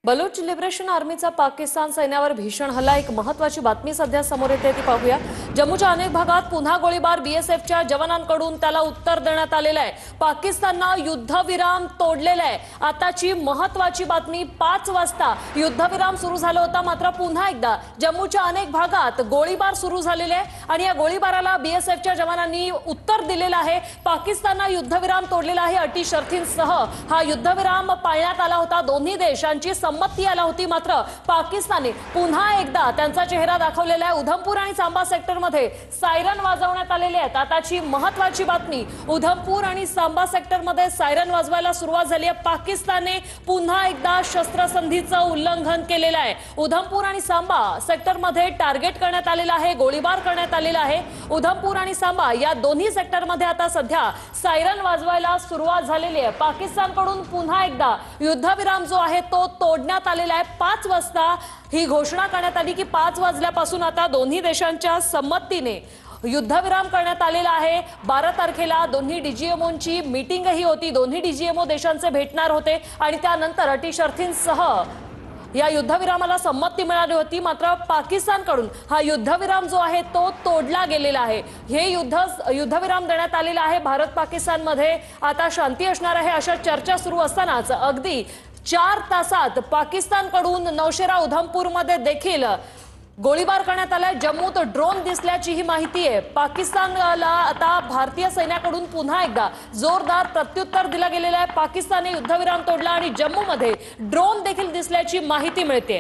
Baloch liberation आर्मीचा Pakistan सैन्यावर भीषण हल्ला। एक महत्त्वाची बातमी सध्या समोर येते ती पाहूया। जम्मूच्या अनेक भागात पुन्हा गोळीबार। बीएसएफच्या जवानांकडून त्याला उत्तर देण्यात आलेलं आहे। पाकिस्तानने युद्धविराम तोडलेला आहे। आताची महत्त्वाची बातमी, 5 वाजता युद्धविराम सुरू झाला होता, मात्र पुन्हा एकदा जम्मूच्या अनेक भागात गोळीबार सुरू झालेले आहे आणि या गोळीबाराला बीएसएफच्या जवानांनी उत्तर दिलेलं आहे। पाकिस्तानने युद्धविराम तोडलेला आहे। अटी शर्थींसह हा युद्धविराम पाळण्यात आला होता। दोन्ही देशांची संमती आला होती, मात्र पाकिस्तानने पुन्हा एकदा त्यांचा चेहरा दाखवलेला आहे। उधमपूर आणि सांबा सेक्टरमध्ये सायरन वाजवण्यात आलेले आहेत। आताची महत्त्वाची बातमी, उधमपूर आणि सांबा सेक्टरमध्ये सायरन वाजवायला सुरुवात झाली आहे। पाकिस्तानने पुन्हा एकदा शस्त्रसंधीचं उल्लंघन केलेलं आहे। उधमपूर आणि सांबा सेक्टरमध्ये टार्गेट करण्यात आलेला आहे, गोळीबार करण्यात आलेला आहे। उधमपूर आणि सांबा या दोन्ही सेक्टरमध्ये आता सध्या सायरन वाजवायला सुरुवात झालेली आहे। पाकिस्तानकडून पुन्हा एकदा युद्धविराम जो आहे तो तोडण्यात आलेला आहे। 5 वाजता ही घोषणा करण्यात आली की 5 वाजल्यापासून आता दोन्ही देशांच्या संमतीने युद्धविराम करण्यात आलेला आहे। 12 तारखेला दोन्ही डीजीएमओंची मीटिंगही होती। दोन्ही डीजीएमओ देशांचे भेटणार होते आणि त्यानंतर अटी शर्थींसह या युद्धविरामाला संमती मिळाली होती, मात्र पाकिस्तानकडून हा युद्धविराम जो आहे तो तोडला गेलेला आहे। हे युद्धविराम देण्यात आलेला आहे। भारत पाकिस्तानमध्ये आता शांती असणार आहे अशा चर्चा सुरू असतानाच अगदी 4 तासात पाकिस्तानकडून नौशेरा उधमपूरमध्ये देखील गोळीबार करण्यात आलाय। जम्मूत ड्रोन दिसल्याची ही माहिती आहे। पाकिस्तानला आता भारतीय सैन्याकडून पुन्हा एकदा जोरदार प्रत्युत्तर दिलं गेलेलं आहे। पाकिस्तानने युद्धविराम तोडला आणि जम्मूमध्ये ड्रोन देखील दिसल्याची माहिती मिळते।